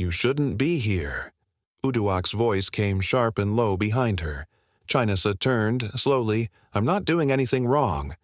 You shouldn't be here. Uduak's voice came sharp and low behind her. Chinasa turned, slowly. I'm not doing anything wrong.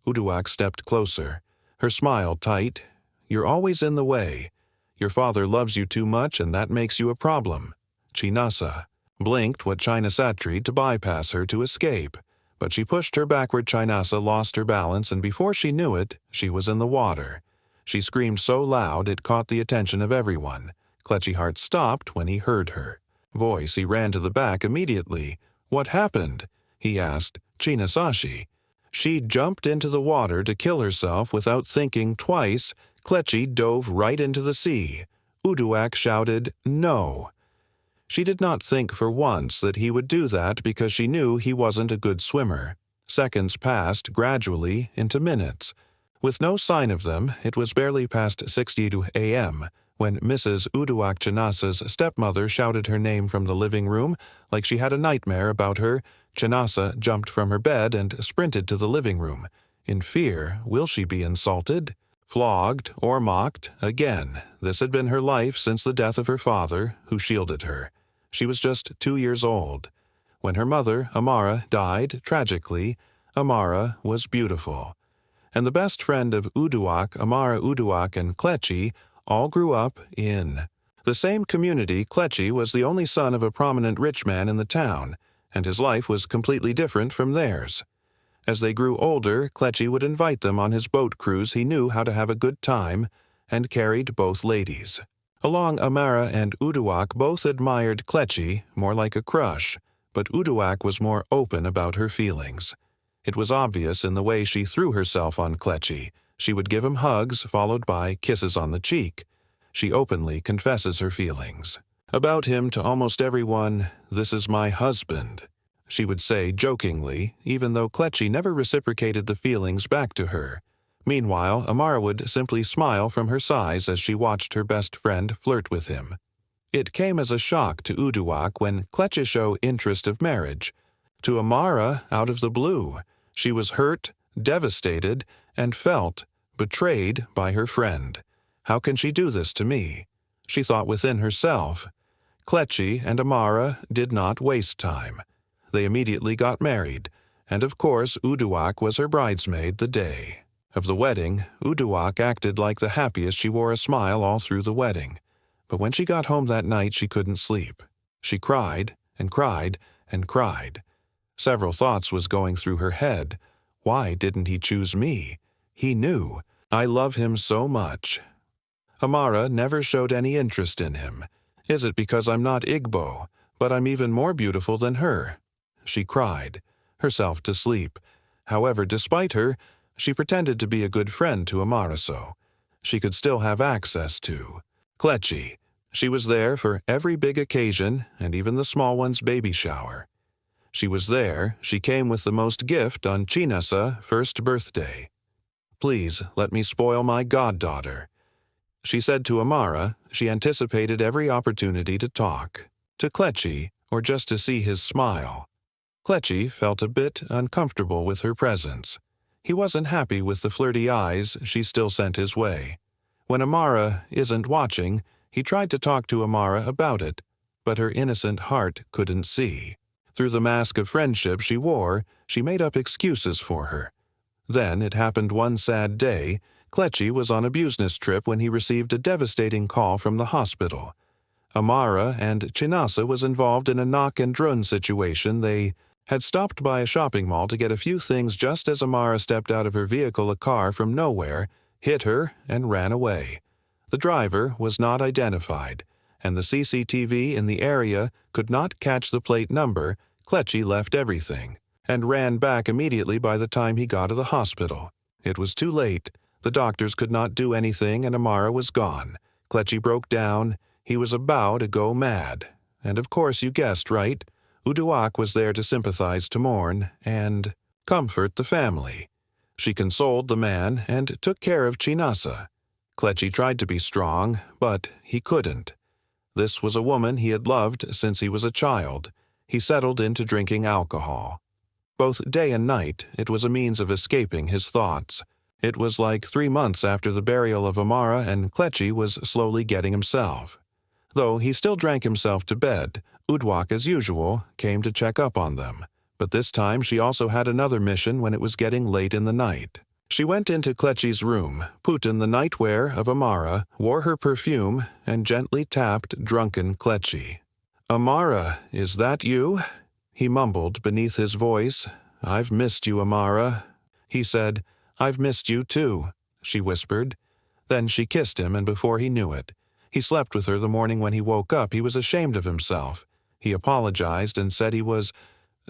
Uduak stepped closer. Her smile tight. You're always in the way. Your father loves you too much and that makes you a problem. Chinasa blinked what Chinasa tried to bypass her to escape. But she pushed her backward. Chinasa lost her balance, and before she knew it, she was in the water. She screamed so loud it caught the attention of everyone. Kletchy Heart stopped when he heard her voice. He ran to the back immediately. What happened? He asked. Chinasashi. She jumped into the water to kill herself without thinking twice. Kletchy dove right into the sea. Uduak shouted, No. She did not think for once that he would do that because she knew he wasn't a good swimmer. Seconds passed gradually into minutes. With no sign of them, it was barely past 6:00 a.m. when Mrs. Uduak Chinasa's stepmother shouted her name from the living room like she had a nightmare about her. Chinasa jumped from her bed and sprinted to the living room. In fear, will she be insulted? Flogged or mocked? Again, this had been her life since the death of her father, who shielded her. She was just 2 years old. When her mother, Amara, died tragically, Amara was beautiful. And the best friend of Uduak, Amara Uduak, and Kletchy all grew up in the same community. Kletchy was the only son of a prominent rich man in the town, and his life was completely different from theirs. As they grew older, Kletchy would invite them on his boat cruise. He knew how to have a good time and carried both ladies. Along, Amara and Uduak both admired Kletchy, more like a crush, but Uduak was more open about her feelings. It was obvious in the way she threw herself on Kletchy. She would give him hugs, followed by kisses on the cheek. She openly confesses her feelings about him to almost everyone. This is my husband, she would say jokingly, even though Kletchy never reciprocated the feelings back to her. Meanwhile, Amara would simply smile from her sighs as she watched her best friend flirt with him. It came as a shock to Uduak when Kletchy showed interest of marriage. To Amara, out of the blue, she was hurt, devastated, and felt betrayed by her friend. How can she do this to me? She thought within herself. Kletchy and Amara did not waste time. They immediately got married, and of course Uduak was her bridesmaid the day of the wedding. Uduak acted like the happiest. She wore a smile all through the wedding. But when she got home that night, she couldn't sleep. She cried and cried and cried. Several thoughts was going through her head. Why didn't he choose me? He knew. I love him so much. Amara never showed any interest in him. Is it because I'm not Igbo, but I'm even more beautiful than her? She cried herself to sleep. However, despite her, she pretended to be a good friend to Amara, so she could still have access to Kletchy. She was there for every big occasion and even the small one's baby shower. She was there. She came with the most gift on Chinasa's first birthday. Please let me spoil my goddaughter, she said to Amara. She anticipated every opportunity to talk to Kletchy or just to see his smile. Kletchy felt a bit uncomfortable with her presence. He wasn't happy with the flirty eyes she still sent his way. When Amara isn't watching, he tried to talk to Amara about it, but her innocent heart couldn't see. Through the mask of friendship she wore, she made up excuses for her. Then it happened one sad day. Kletchy was on a business trip when he received a devastating call from the hospital. Amara and Chinasa was involved in a knock-and-drone situation. They had stopped by a shopping mall to get a few things. Just as Amara stepped out of her vehicle, a car from nowhere hit her and ran away. The driver was not identified, and the CCTV in the area could not catch the plate number. Kletchy left everything and ran back immediately. By the time he got to the hospital, it was too late. The doctors could not do anything, and Amara was gone. Kletchy broke down. He was about to go mad. And of course, you guessed right. Uduak was there to sympathize, to mourn, and comfort the family. She consoled the man and took care of Chinasa. Kletchy tried to be strong, but he couldn't. This was a woman he had loved since he was a child. He settled into drinking alcohol. Both day and night, it was a means of escaping his thoughts. It was like 3 months after the burial of Amara, and Kletchy was slowly getting himself. Though he still drank himself to bed, Uduak, as usual, came to check up on them. But this time she also had another mission when it was getting late in the night. She went into Kletchi's room, put in the nightwear of Amara, wore her perfume, and gently tapped drunken Kletchi. "Amara, is that you?" He mumbled beneath his voice. "I've missed you, Amara." He said, "I've missed you too," she whispered. Then she kissed him, and before he knew it, he slept with her. The morning when he woke up, he was ashamed of himself. He apologized and said he was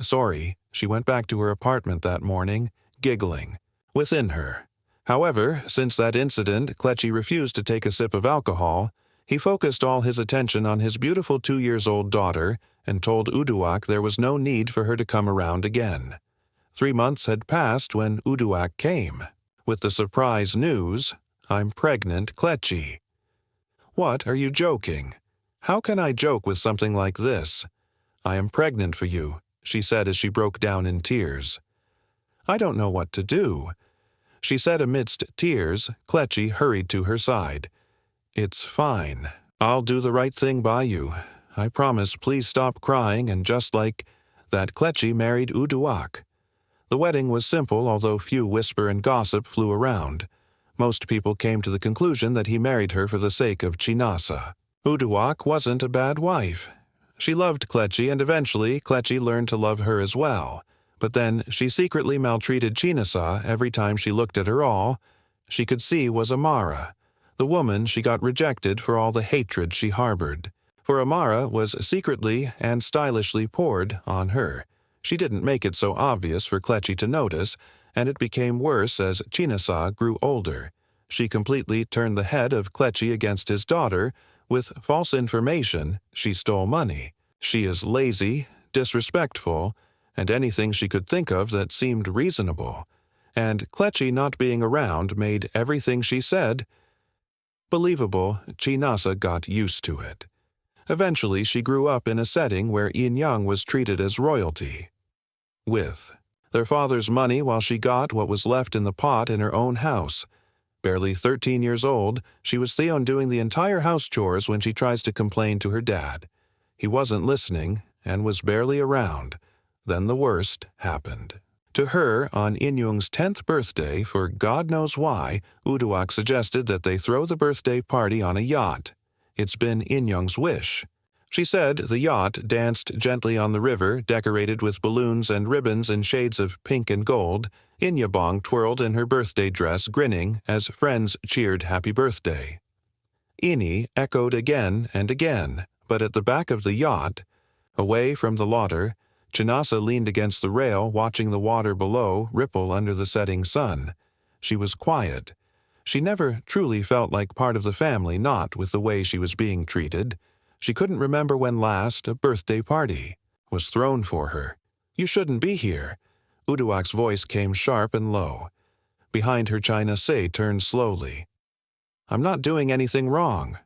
sorry. She went back to her apartment that morning, giggling within her. However, since that incident, Kletchi refused to take a sip of alcohol. He focused all his attention on his beautiful 2-year-old daughter and told Uduak there was no need for her to come around again. 3 months had passed when Uduak came, with the surprise news, "I'm pregnant, Kletchi." "What, are you joking?" "How can I joke with something like this?" "I am pregnant for you," she said as she broke down in tears. "I don't know what to do," she said amidst tears. Kletchi hurried to her side. "It's fine. I'll do the right thing by you. I promise, please stop crying," and just like that, Kletchi married Uduak. The wedding was simple, although few whisper and gossip flew around. Most people came to the conclusion that he married her for the sake of Chinasa. Uduak wasn't a bad wife. She loved Kletchi, and eventually Kletchi learned to love her as well. But then she secretly maltreated Chinasa every time she looked at her. All she could see was Amara, the woman she got rejected for all the hatred she harbored. For Amara was secretly and stylishly poured on her. She didn't make it so obvious for Kletchi to notice, and it became worse as Chinasa grew older. She completely turned the head of Kletchi against his daughter. With false information, she stole money. She is lazy, disrespectful, and anything she could think of that seemed reasonable. And Kletchi not being around made everything she said believable. Chinasa got used to it. Eventually, she grew up in a setting where Yin-Yang was treated as royalty. With their father's money while she got what was left in the pot in her own house. Barely 13 years old, she was Theon doing the entire house chores when she tries to complain to her dad. He wasn't listening and was barely around. Then the worst happened. To her, on Inyung's 10th birthday, for God knows why, Uduak suggested that they throw the birthday party on a yacht. It's been Inyung's wish. She said the yacht danced gently on the river, decorated with balloons and ribbons in shades of pink and gold. Inyabong twirled in her birthday dress, grinning as friends cheered happy birthday. Ini echoed again and again, but at the back of the yacht, away from the water, Chinasa leaned against the rail, watching the water below ripple under the setting sun. She was quiet. She never truly felt like part of the family, not with the way she was being treated. She couldn't remember when last a birthday party was thrown for her. "You shouldn't be here." Uduak's voice came sharp and low. Behind her, Chinasa turned slowly. "I'm not doing anything wrong."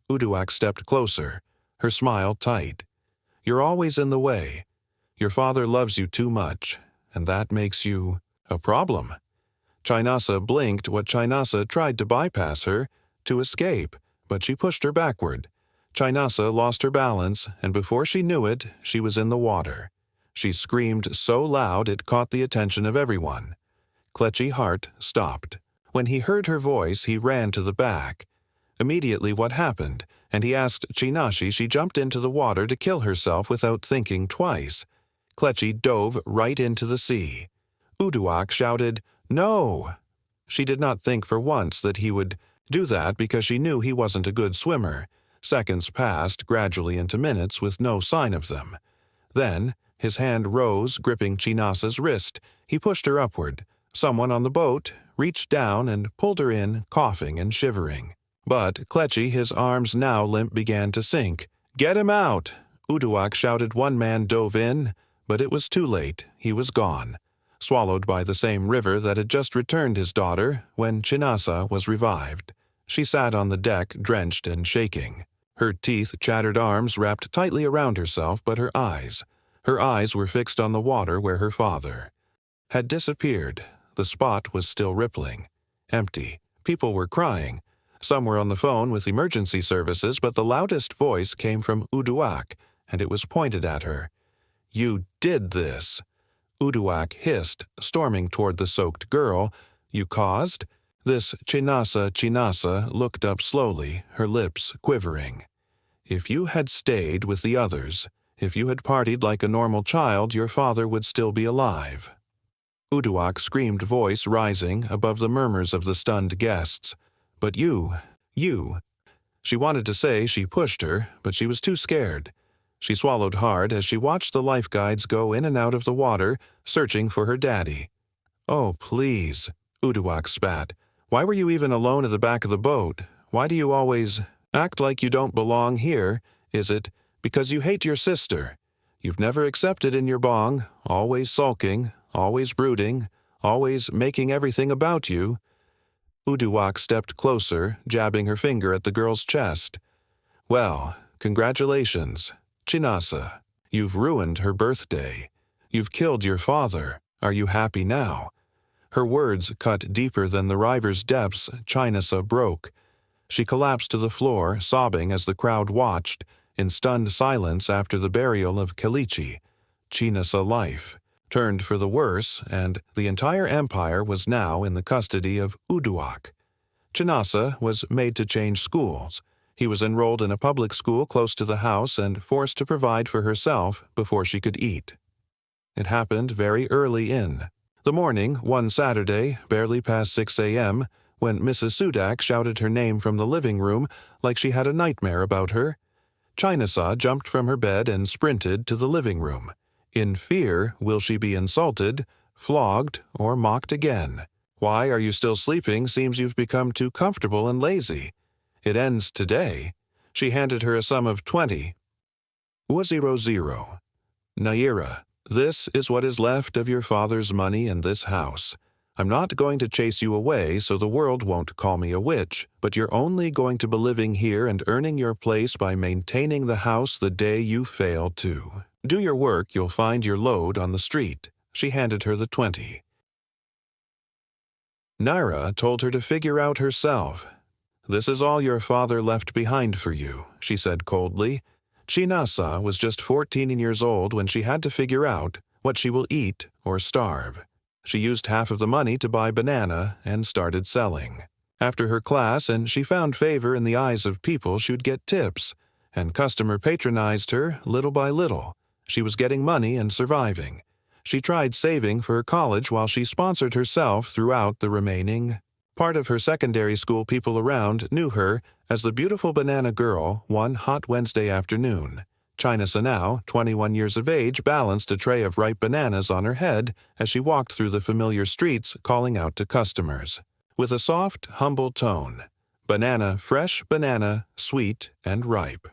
Uduak stepped closer, her smile tight. "You're always in the way. Your father loves you too much, and that makes you a problem." Chinasa blinked. What Chinasa tried to bypass her, to escape, but she pushed her backward. Chinasa lost her balance, and before she knew it, she was in the water. She screamed so loud it caught the attention of everyone. Kletchi's heart stopped. When he heard her voice, he ran to the back. Immediately what happened, and he asked Chinashi. She jumped into the water to kill herself without thinking twice. Kletchi dove right into the sea. Uduak shouted, "No!" She did not think for once that he would do that because she knew he wasn't a good swimmer. Seconds passed, gradually into minutes, with no sign of them. Then, his hand rose, gripping Chinasa's wrist. He pushed her upward. Someone on the boat reached down and pulled her in, coughing and shivering. But Kletchi, his arms now limp, began to sink. "Get him out!" Uduak shouted. One man dove in, but it was too late. He was gone, swallowed by the same river that had just returned his daughter when Chinasa was revived. She sat on the deck, drenched and shaking. Her teeth-chattered arms wrapped tightly around herself, but her eyes were fixed on the water where her father had disappeared. The spot was still rippling. Empty. People were crying. Some were on the phone with emergency services, but the loudest voice came from Uduak, and it was pointed at her. "You did this!" Uduak hissed, storming toward the soaked girl. "You caused?" This Chinasa looked up slowly, her lips quivering. "If you had stayed with the others, if you had partied like a normal child, your father would still be alive." Uduak's screamed voice rising above the murmurs of the stunned guests. "But you. She wanted to say she pushed her, but she was too scared. She swallowed hard as she watched the life guides go in and out of the water, searching for her daddy. "Oh, please," Uduak spat. "Why were you even alone at the back of the boat? Why do you always act like you don't belong here? Is it because you hate your sister? You've never accepted in your bong, always sulking, always brooding, always making everything about you." Uduak stepped closer, jabbing her finger at the girl's chest. "Well, congratulations, Chinasa. You've ruined her birthday. You've killed your father. Are you happy now?" Her words cut deeper than the river's depths. Chinasa broke. She collapsed to the floor, sobbing as the crowd watched, in stunned silence after the burial of Kalichi. Chinasa life turned for the worse, and the entire empire was now in the custody of Uduak. Chinasa was made to change schools. He was enrolled in a public school close to the house and forced to provide for herself before she could eat. It happened very early in the morning, one Saturday, barely past 6 a.m., when Mrs. Sudak shouted her name from the living room like she had a nightmare about her. Chinasa jumped from her bed and sprinted to the living room. In fear, will she be insulted, flogged, or mocked again? "Why are you still sleeping? Seems you've become too comfortable and lazy. It ends today." She handed her a sum of 20. 100. "Naira, this is what is left of your father's money in this house. I'm not going to chase you away so the world won't call me a witch, but you're only going to be living here and earning your place by maintaining the house the day you fail to. Do your work, you'll find your load on the street." She handed her the 20. Naira told her to figure out herself. "This is all your father left behind for you," she said coldly. Chinasa was just 14 years old when she had to figure out what she will eat or starve. She used half of the money to buy banana and started selling. After her class, and she found favor in the eyes of people, she would get tips, and customer patronized her little by little. She was getting money and surviving. She tried saving for her college while she sponsored herself throughout the remaining part of her secondary school. People around knew her as the beautiful banana girl. One hot Wednesday afternoon, Chinasa, now 21 years of age, balanced a tray of ripe bananas on her head as she walked through the familiar streets, calling out to customers. With a soft, humble tone, "Banana, fresh banana, sweet and ripe."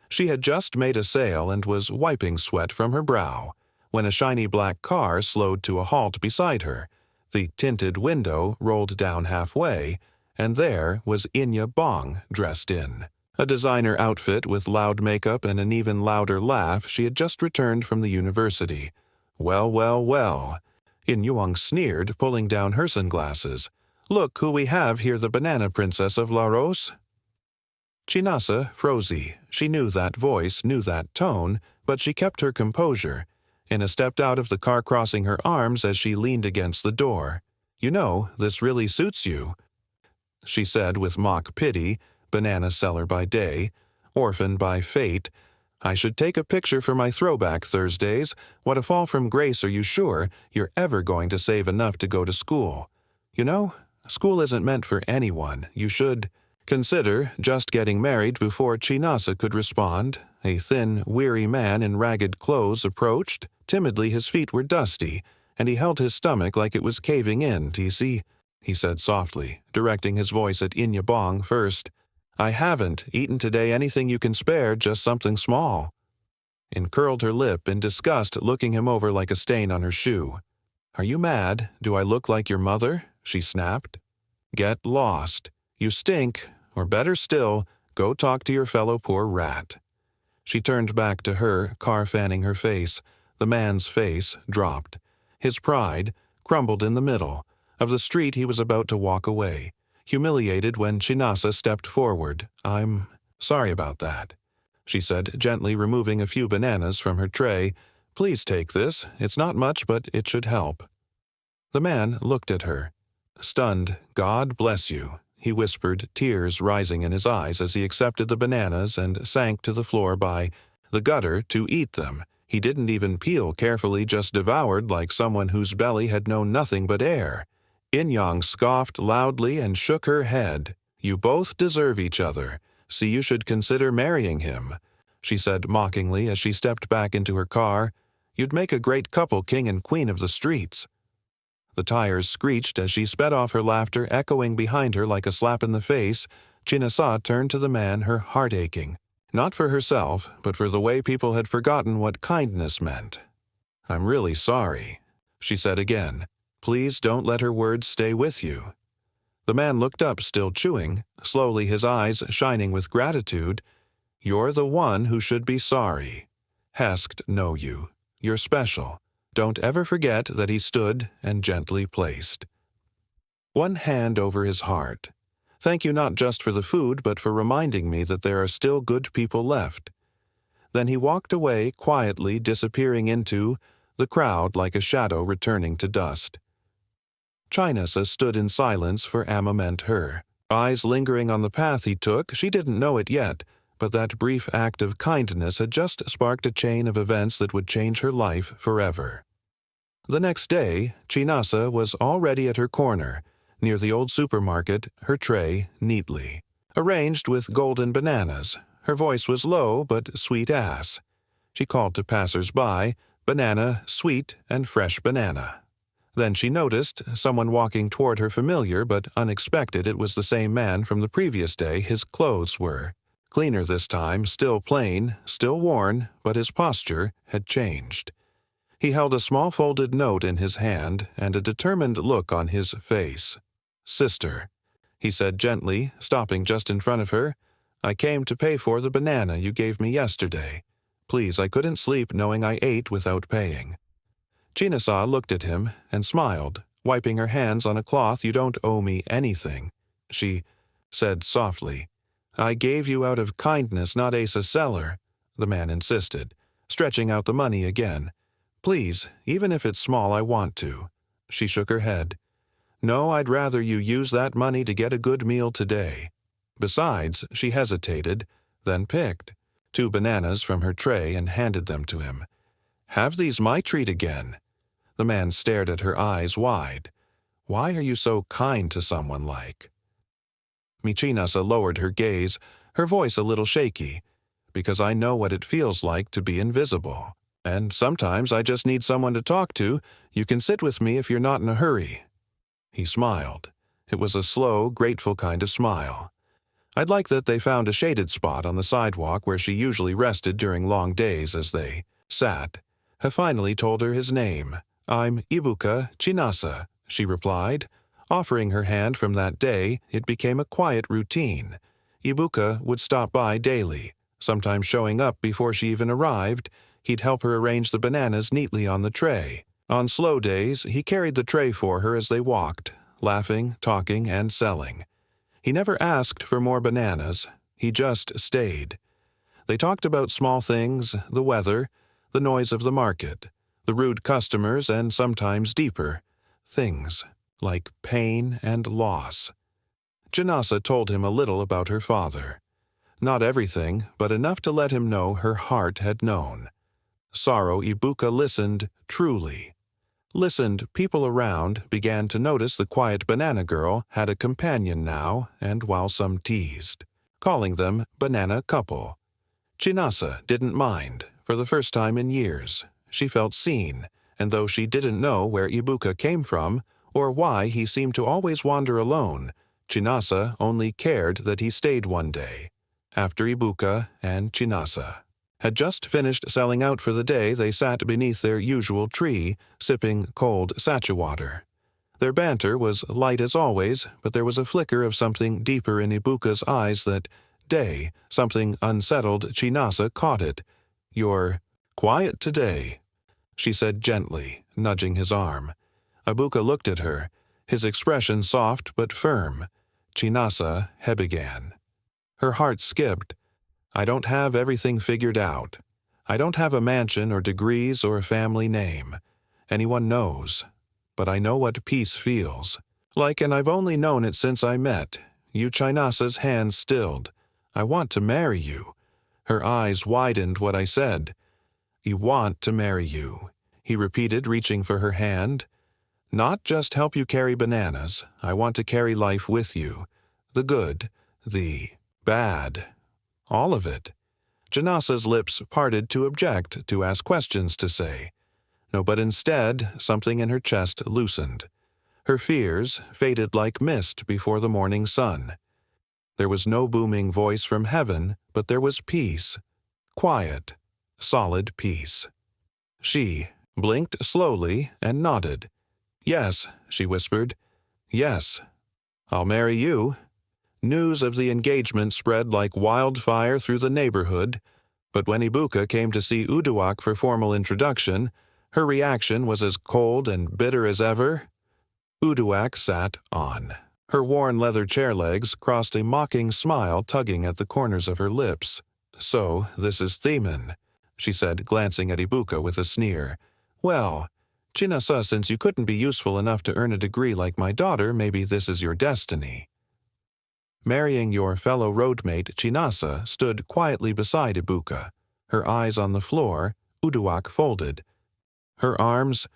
She had just made a sale and was wiping sweat from her brow when a shiny black car slowed to a halt beside her. The tinted window rolled down halfway, and there was Inya Bong dressed in a designer outfit with loud makeup and an even louder laugh. She had just returned from the university. Well. Inyuang sneered, pulling down her sunglasses. "Look who we have here, the banana princess of Laros." Chinasa froze. She knew that voice, knew that tone, but she kept her composure. Ina stepped out of the car, crossing her arms as she leaned against the door. "You know, this really suits you," she said with mock pity. Banana seller by day, orphan by fate. "I should take a picture for my throwback Thursdays. What a fall from grace. Are you sure you're ever going to save enough to go to school? You know, school isn't meant for anyone. You should consider just getting married." Before Chinasa could respond, a thin, weary man in ragged clothes approached. Timidly, his feet were dusty, and he held his stomach like it was caving in. "TC," he said softly, directing his voice at Inya Bong first. "I haven't eaten today. Anything you can spare, just something small." And curled her lip in disgust, looking him over like a stain on her shoe. "Are you mad? Do I look like your mother?" she snapped. "Get lost. You stink, or better still, go talk to your fellow poor rat." She turned back to her, car fanning her face. The man's face dropped. His pride crumbled in the middle of the street. He was about to walk away. humiliated when Chinasa stepped forward. "I'm sorry about that," she said, gently removing a few bananas from her tray. "Please take this. It's not much, but it should help." The man looked at her. Stunned, "God bless you," he whispered, tears rising in his eyes as he accepted the bananas and sank to the floor by the gutter to eat them. He didn't even peel carefully, just devoured like someone whose belly had known nothing but air. In-Yang scoffed loudly and shook her head. "You both deserve each other. See, you should consider marrying him," she said mockingly as she stepped back into her car. "You'd make a great couple, king and queen of the streets." The tires screeched as she sped off, her laughter echoing behind her like a slap in the face. Chinasa turned to the man, her heart aching. Not for herself, but for the way people had forgotten what kindness meant. "I'm really sorry," she said again. "Please don't let her words stay with you." The man looked up, still chewing, slowly, his eyes shining with gratitude. "You're the one who should be sorry. Hesked know you. You're special. Don't ever forget that," he stood and gently placed one hand over his heart. "Thank you not just for the food, but for reminding me that there are still good people left." Then he walked away, quietly disappearing into the crowd like a shadow returning to dust. Chinasa stood in silence, for Amma meant her. Eyes lingering on the path he took, she didn't know it yet, but that brief act of kindness had just sparked a chain of events that would change her life forever. The next day, Chinasa was already at her corner, near the old supermarket, her tray neatly arranged with golden bananas. Her voice was low but sweet as she called to passers-by, "Banana, sweet and fresh banana." Then she noticed someone walking toward her, familiar but unexpected. It was the same man from the previous day. His clothes were cleaner this time, still plain, still worn, but his posture had changed. He held a small folded note in his hand and a determined look on his face. "Sister," he said gently, stopping just in front of her, "I came to pay for the banana you gave me yesterday. Please, I couldn't sleep knowing I ate without paying." Chinasa looked at him and smiled, wiping her hands on a cloth. "You don't owe me anything," she said softly. "I gave you out of kindness, not as a seller," the man insisted, stretching out the money again. "Please, even if it's small, I want to." She shook her head. "No, I'd rather you use that money to get a good meal today." Besides, she hesitated, then picked 2 bananas from her tray and handed them to him. "Have these my treat again." The man stared at her, eyes wide. "Why are you so kind to someone like?" Chinasa lowered her gaze, her voice a little shaky. "Because I know what it feels like to be invisible. And sometimes I just need someone to talk to. You can sit with me if you're not in a hurry." He smiled. It was a slow, grateful kind of smile. "I'd like that they found a shaded spot on the sidewalk where she usually rested during long days as they sat." He finally told her his name. "I'm Ibuka Chinasa," she replied. Offering her hand from that day, it became a quiet routine. Ibuka would stop by daily, sometimes showing up before she even arrived. He'd help her arrange the bananas neatly on the tray. On slow days, he carried the tray for her as they walked, laughing, talking, and selling. He never asked for more bananas. He just stayed. They talked about small things, the weather, the noise of the market, the rude customers, and sometimes deeper things, like pain and loss. Chinasa told him a little about her father. Not everything, but enough to let him know her heart had known. Sorrow. Ibuka listened truly. Listened. People around began to notice the quiet banana girl had a companion now, and while some teased, calling them banana couple, Chinasa didn't mind. For the first time in years, she felt seen, and though she didn't know where Ibuka came from or why he seemed to always wander alone, Chinasa only cared that he stayed one day. After Ibuka and Chinasa had just finished selling out for the day, they sat beneath their usual tree, sipping cold sacha water. Their banter was light as always, but there was a flicker of something deeper in Ibuka's eyes that day, something unsettled. Chinasa caught it. "You're quiet today," she said gently, nudging his arm. Ibuka looked at her, his expression soft but firm. Chinasa, he began. Her heart skipped. I don't have everything figured out. I don't have a mansion or degrees or a family name. Anyone knows. But I know what peace feels like, and I've only known it since I met you. Chinasa's hands stilled. I want to marry you. Her eyes widened what I said. You want to marry you, he repeated, reaching for her hand. Not just help you carry bananas. I want to carry life with you. The good, the bad, all of it. Janasa's lips parted to object, to ask questions, to say. No, but instead, something in her chest loosened. Her fears faded like mist before the morning sun. There was no booming voice from heaven, but there was peace. Quiet, solid peace. She blinked slowly and nodded. Yes, she whispered. Yes, I'll marry you. News of the engagement spread like wildfire through the neighborhood, but when Ibuka came to see Uduak for formal introduction, her reaction was as cold and bitter as ever. Uduak sat on. Her worn leather chair legs crossed a mocking smile tugging at the corners of her lips. So, this is Themin, she said, glancing at Ibuka with a sneer. Well, Chinasa, since you couldn't be useful enough to earn a degree like my daughter, maybe this is your destiny. Marrying your fellow roadmate, Chinasa stood quietly beside Ibuka, her eyes on the floor, Uduak folded. Her arms,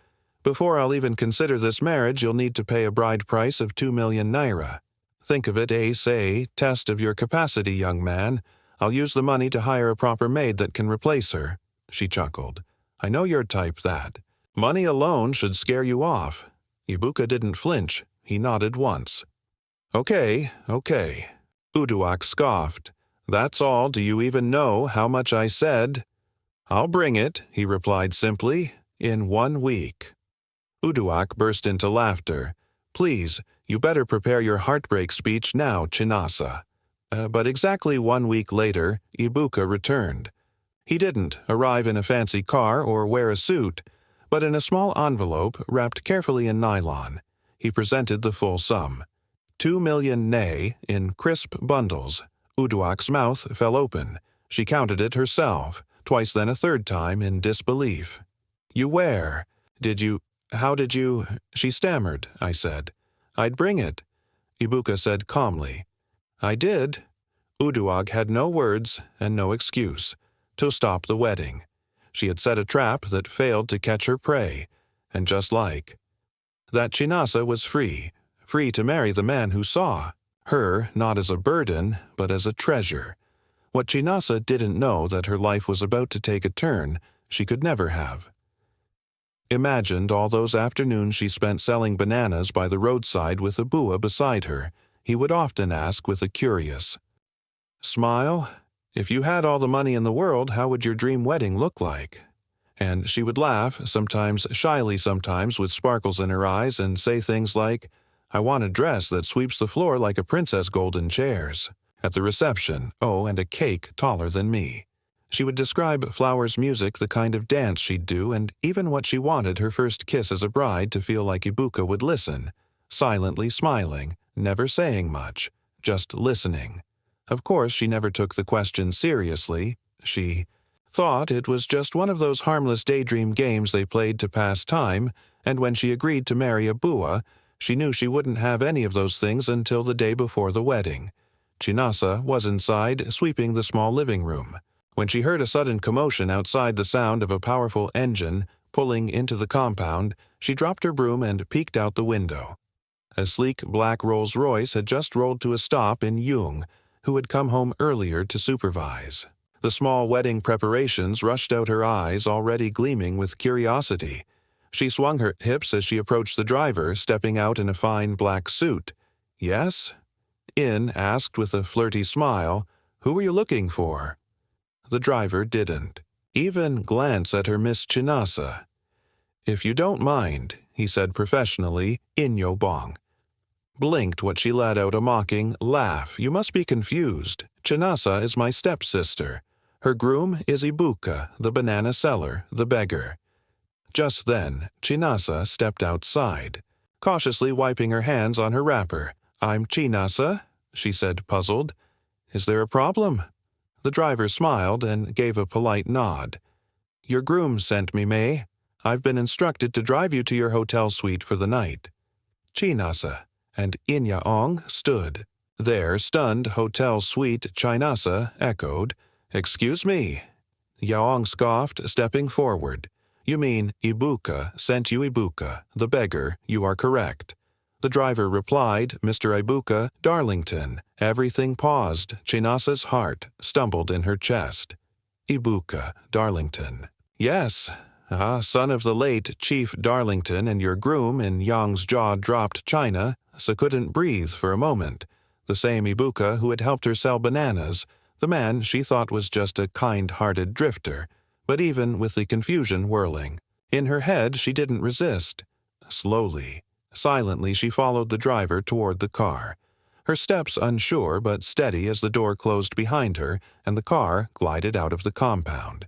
before I'll even consider this marriage, you'll need to pay a bride price of 2 million naira. Think of it as a test of your capacity, young man. I'll use the money to hire a proper maid that can replace her, she chuckled. I know your type, that. Money alone should scare you off. Ibuka didn't flinch. He nodded once. Okay. Uduak scoffed. That's all. Do you even know how much I said? I'll bring it, he replied simply, in 1 week. Uduak burst into laughter. Please, you better prepare your heartbreak speech now, Chinasa. But exactly 1 week later, Ibuka returned. He didn't arrive in a fancy car or wear a suit, but in a small envelope wrapped carefully in nylon. He presented the full sum. 2 million ne in crisp bundles. Uduak's mouth fell open. She counted it herself, twice then a third time in disbelief. You where? How did you? She stammered, I said. I'd bring it. Ibuka said calmly. I did. Uduak had no words and no excuse to stop the wedding. She had set a trap that failed to catch her prey, and just like that, Chinasa was free to marry the man who saw her not as a burden, but as a treasure. What Chinasa didn't know that her life was about to take a turn she could never have. Imagined all those afternoons she spent selling bananas by the roadside with Abua beside her, he would often ask with a curious smile, if you had all the money in the world, how would your dream wedding look like? And she would laugh, sometimes shyly, sometimes with sparkles in her eyes, and say things like, I want a dress that sweeps the floor like a princess' golden chairs. At the reception, oh, and a cake taller than me. She would describe Flower's music, the kind of dance she'd do, and even what she wanted her first kiss as a bride to feel like Ibuka would listen, silently smiling, never saying much, just listening. Of course, she never took the question seriously. She thought it was just one of those harmless daydream games they played to pass time, and when she agreed to marry Abua, she knew she wouldn't have any of those things until the day before the wedding. Chinasa was inside, sweeping the small living room, when she heard a sudden commotion outside, the sound of a powerful engine pulling into the compound. She dropped her broom and peeked out the window. A sleek black Rolls-Royce had just rolled to a stop in Jung, who had come home earlier to supervise. The small wedding preparations rushed out her eyes, already gleaming with curiosity. She swung her hips as she approached the driver, stepping out in a fine black suit. Yes? In asked with a flirty smile, Who were you looking for? The driver didn't even glance at her Miss Chinasa. If you don't mind, he said professionally, Inyo Bong. Blinked what she let out a mocking laugh. You must be confused. Chinasa is my stepsister. Her groom is Ibuka, the banana seller, the beggar. Just then, Chinasa stepped outside, cautiously wiping her hands on her wrapper. I'm Chinasa, she said, puzzled. Is there a problem? The driver smiled and gave a polite nod. Your groom sent me, May. I've been instructed to drive you to your hotel suite for the night. Chinasa and Inyaong stood. Their stunned hotel suite Chinasa echoed, Excuse me. Yaong scoffed, stepping forward. You mean Ibuka sent you Ibuka, the beggar, you are correct. The driver replied, Mr. Ibuka, Darlington. Everything paused. Chinasa's heart stumbled in her chest. Ibuka, Darlington. Yes, son of the late Chief Darlington and your groom, and Yang's jaw dropped China, so couldn't breathe for a moment. The same Ibuka who had helped her sell bananas, the man she thought was just a kind-hearted drifter, but even with the confusion whirling. In her head she didn't resist. Slowly, silently she followed the driver toward the car, her steps unsure but steady as the door closed behind her and the car glided out of the compound.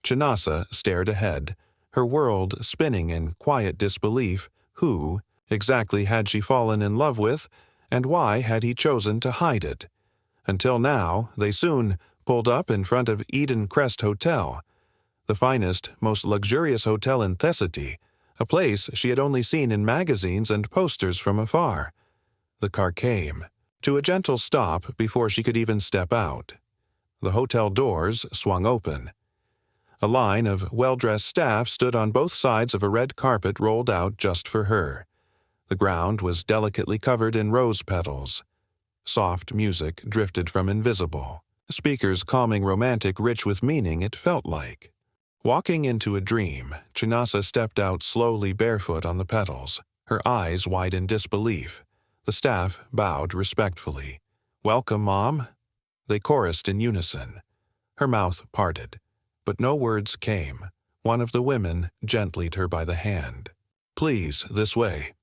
Chinasa stared ahead, her world spinning in quiet disbelief. Who exactly had she fallen in love with, and why had he chosen to hide it? Until now, they soon pulled up in front of Eden Crest Hotel, the finest, most luxurious hotel in Thessaly, a place she had only seen in magazines and posters from afar. The car came to a gentle stop before she could even step out. The hotel doors swung open. A line of well-dressed staff stood on both sides of a red carpet rolled out just for her. The ground was delicately covered in rose petals. Soft music drifted from invisible. Speakers calming, romantic, rich with meaning, it felt like. Walking into a dream, Chinasa stepped out slowly barefoot on the petals, her eyes wide in disbelief. The staff bowed respectfully. Welcome, Mom. They chorused in unison. Her mouth parted, but no words came. One of the women gently led her by the hand. Please, this way.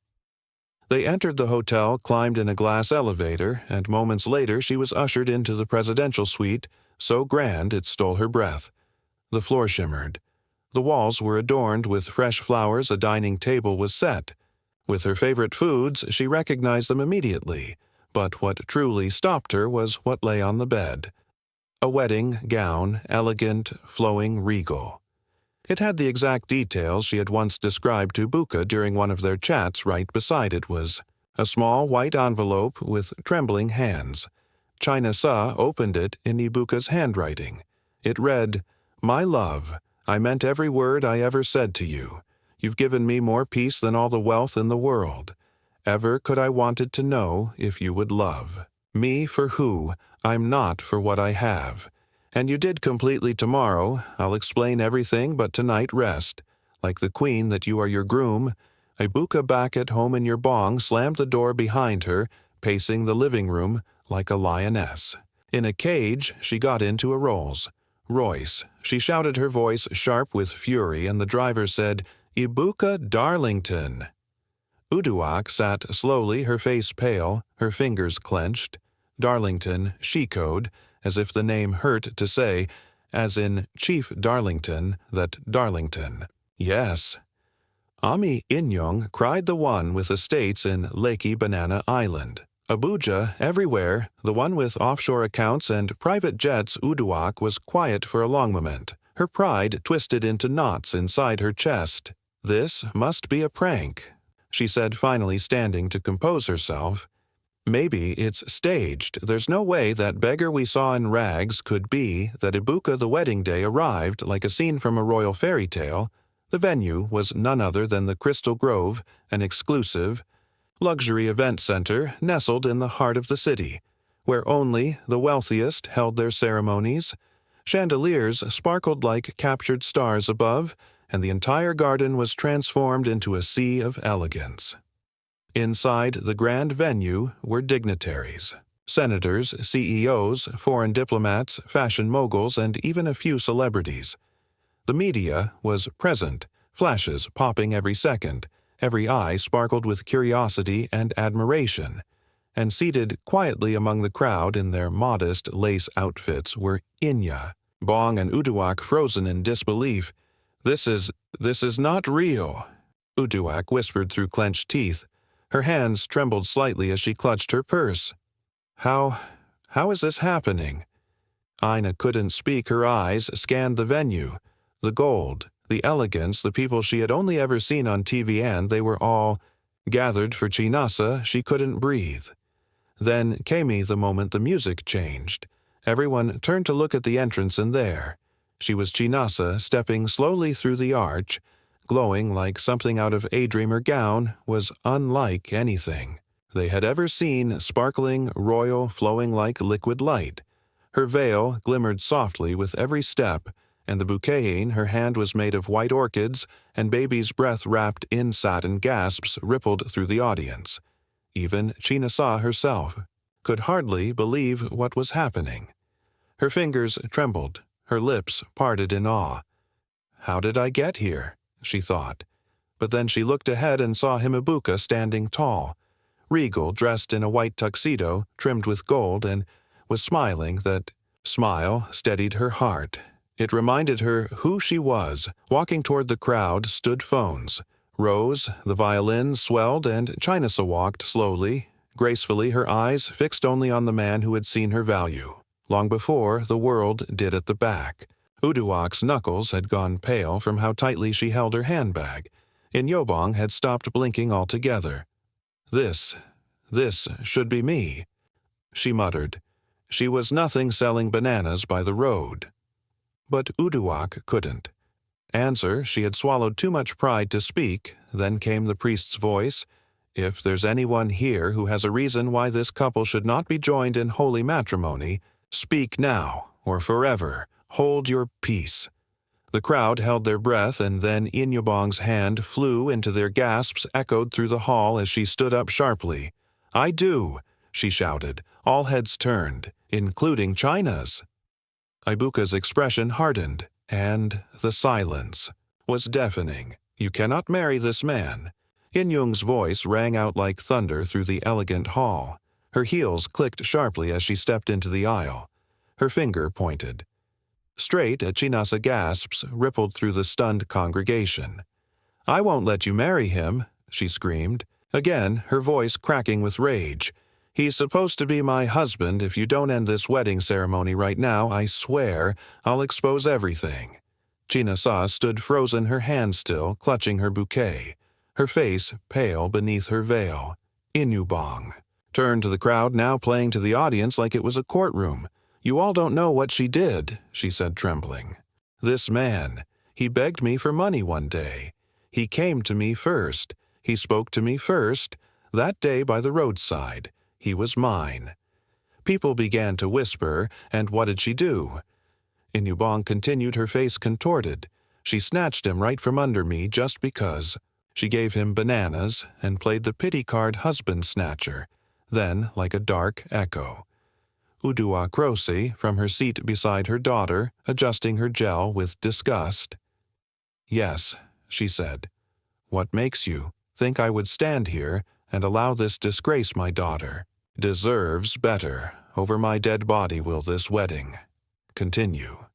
They entered the hotel, climbed in a glass elevator, and moments later she was ushered into the presidential suite, so grand it stole her breath. The floor shimmered. The walls were adorned with fresh flowers, a dining table was set. With her favorite foods, she recognized them immediately, but what truly stopped her was what lay on the bed. A wedding gown, elegant, flowing, regal. It had the exact details she had once described to Buka during one of their chats. Right beside it was a small white envelope with trembling hands. Chinasa opened it in Ibuka's handwriting. It read, My love, I meant every word I ever said to you. You've given me more peace than all the wealth in the world. Ever could I wanted to know if you would love me for who I'm not for what I have. And you did completely tomorrow. I'll explain everything, but tonight rest. Like the queen that you are your groom. Ibuka back at home in your bong slammed the door behind her, pacing the living room like a lioness. In a cage, she got into a Rolls Royce. She shouted, her voice sharp with fury, and the driver said, Ibuka Darlington. Uduak sat slowly, her face pale, her fingers clenched. Darlington, she code, as if the name hurt to say, as in Chief Darlington, that Darlington. Yes. Ami Inyong cried, the one with estates in Lakey Banana Island. Abuja, everywhere, the one with offshore accounts and private jets. Uduak was quiet for a long moment, her pride twisted into knots inside her chest. This must be a prank, she said, finally standing to compose herself. Maybe it's staged. There's no way that beggar we saw in rags could be that Ibuka the wedding day arrived like a scene from a royal fairy tale. The venue was none other than the Crystal Grove, an exclusive, luxury event center nestled in the heart of the city, where only the wealthiest held their ceremonies. Chandeliers sparkled like captured stars above, and the entire garden was transformed into a sea of elegance. Inside the grand venue were dignitaries, senators, CEOs, foreign diplomats, fashion moguls, and even a few celebrities. The media was present, flashes popping every second. Every eye sparkled with curiosity and admiration. And seated quietly among the crowd in their modest lace outfits were Inya, Bong, and Uduak, frozen in disbelief. This is not real, Uduak whispered through clenched teeth. Her hands trembled slightly as she clutched her purse. How is this happening? Ina couldn't speak. Her eyes scanned the venue. The gold, the elegance, the people she had only ever seen on TV, and they were all gathered for Chinasa. She couldn't breathe. Then came the moment the music changed. Everyone turned to look at the entrance, and there she was, Chinasa, stepping slowly through the arch, glowing like something out of a dream. Her gown was unlike anything they had ever seen, sparkling, royal, flowing like liquid light. Her veil glimmered softly with every step, and the bouquet in her hand was made of white orchids, and baby's breath wrapped in satin. Gasps rippled through the audience. Even Chinasa herself could hardly believe what was happening. Her fingers trembled, her lips parted in awe. How did I get here? She thought. But then she looked ahead and saw Ibuka standing tall, regal, dressed in a white tuxedo trimmed with gold, and was smiling. That smile steadied her heart. It reminded her who she was. Walking toward the crowd stood Phones. Rose, the violin swelled, and Chinasa walked slowly, gracefully, her eyes fixed only on the man who had seen her value, long before the world did at the back. Uduak's knuckles had gone pale from how tightly she held her handbag. Inyobong had stopped blinking altogether. This should be me, she muttered. She was nothing selling bananas by the road. But Uduak couldn't answer. She had swallowed too much pride to speak. Then came the priest's voice. If there's anyone here who has a reason why this couple should not be joined in holy matrimony, speak now or forever. Hold your peace. The crowd held their breath, and then Inyobong's hand flew into their gasps echoed through the hall as she stood up sharply. I do, she shouted. All heads turned, including China's. Ibuka's expression hardened, and the silence was deafening. You cannot marry this man. Inyung's voice rang out like thunder through the elegant hall. Her heels clicked sharply as she stepped into the aisle. Her finger pointed. Straight at Chinasa. Gasps rippled through the stunned congregation. I won't let you marry him, she screamed, again her voice cracking with rage. He's supposed to be my husband. If you don't end this wedding ceremony right now, I swear I'll expose everything. Chinasa stood frozen, her hand still clutching her bouquet, her face pale beneath her veil. Inyobong turned to the crowd, now playing to the audience like it was a courtroom. You all don't know what she did, she said, trembling. This man, he begged me for money one day. He came to me first. He spoke to me first. That day by the roadside, he was mine. People began to whisper, and what did she do? Inyobong continued, her face contorted. She snatched him right from under me just because. She gave him bananas and played the pity card husband snatcher. Then, like a dark echo, Uduak Rosi, from her seat beside her daughter, adjusting her gel with disgust. Yes, she said. What makes you think I would stand here and allow this disgrace? My daughter deserves better. Over my dead body will this wedding continue.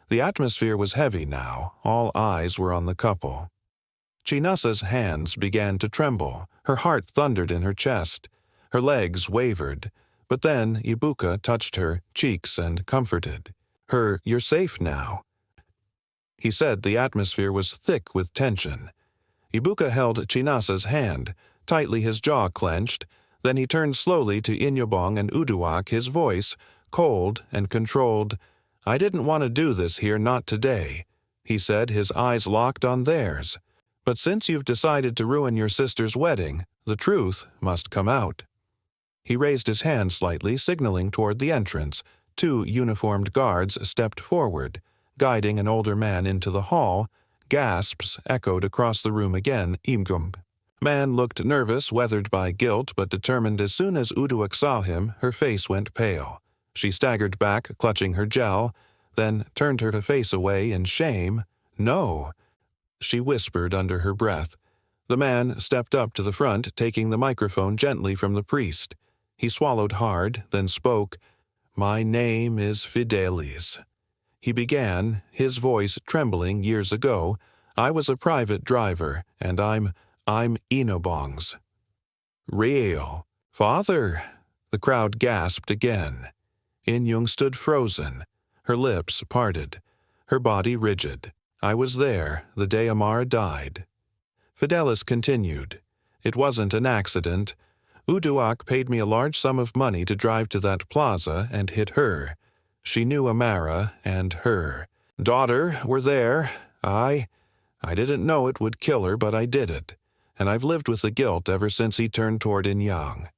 The atmosphere was heavy now. All eyes were on the couple. Chinasa's hands began to tremble. Her heart thundered in her chest. Her legs wavered. But then Ibuka touched her cheeks and comforted her. You're safe now, he said. The atmosphere was thick with tension. Ibuka held Chinasa's hand, tightly, his jaw clenched. Then he turned slowly to Inyobong and Uduak, his voice cold and controlled. I didn't want to do this here, not today, he said, his eyes locked on theirs. But since you've decided to ruin your sister's wedding, the truth must come out. He raised his hand slightly, signaling toward the entrance. 2 uniformed guards stepped forward, guiding an older man into the hall. Gasps echoed across the room again. Imgum. Man looked nervous, weathered by guilt, but determined. As soon as Uduak saw him, her face went pale. She staggered back, clutching her gel, then turned her face away in shame. No, she whispered under her breath. The man stepped up to the front, taking the microphone gently from the priest. He swallowed hard, then spoke. My name is Fidelis. He began, his voice trembling. Years ago, I was a private driver, and I'm Inyobong's Real. Father! The crowd gasped again. In-young stood frozen, her lips parted, her body rigid. I was there the day Amara died. Fidelis continued. It wasn't an accident. Uduak paid me a large sum of money to drive to that plaza and hit her. She knew Amara and her. Daughter, were there. I didn't know it would kill her, but I did it. And I've lived with the guilt ever since he turned toward In-young.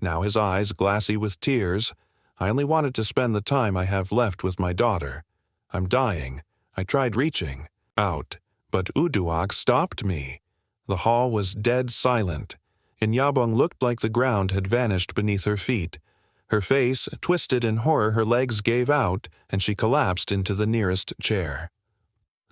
Now his eyes glassy with tears. I only wanted to spend the time I have left with my daughter. I'm dying. I tried reaching out, but Uduak stopped me. The hall was dead silent. In-yabong looked like the ground had vanished beneath her feet. Her face twisted in horror, her legs gave out, and she collapsed into the nearest chair.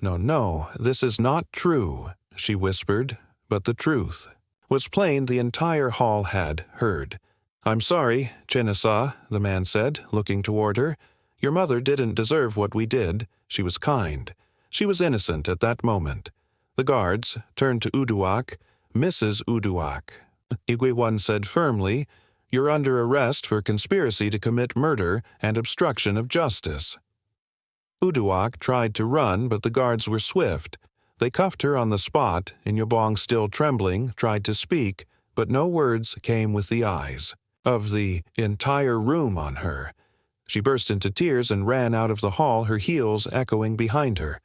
No, this is not true, she whispered, but the truth was plain. The entire hall had heard. I'm sorry, Chinasa, the man said, looking toward her. Your mother didn't deserve what we did. She was kind. She was innocent at that moment. The guards turned to Uduak. Mrs. Uduak. Igwe said firmly, You're under arrest for conspiracy to commit murder and obstruction of justice. Uduak tried to run, but the guards were swift. They cuffed her on the spot. In-yabong, still trembling, tried to speak, but no words came with the eyes of the entire room on her. She burst into tears and ran out of the hall, her heels echoing behind her.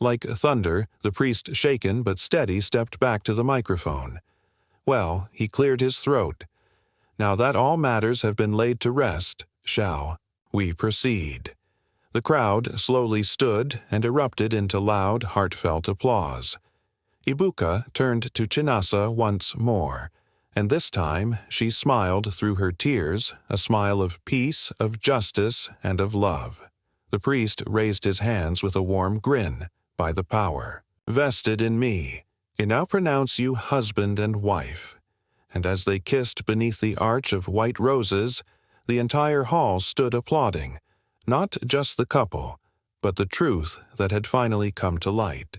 Like thunder, the priest, shaken but steady, stepped back to the microphone. Well, he cleared his throat. Now that all matters have been laid to rest, shall we proceed? The crowd slowly stood and erupted into loud, heartfelt applause. Ibuka turned to Chinasa once more, and this time she smiled through her tears, a smile of peace, of justice, and of love. The priest raised his hands with a warm grin. By the power vested in me, I now pronounce you husband and wife. And as they kissed beneath the arch of white roses, the entire hall stood applauding, not just the couple, but the truth that had finally come to light.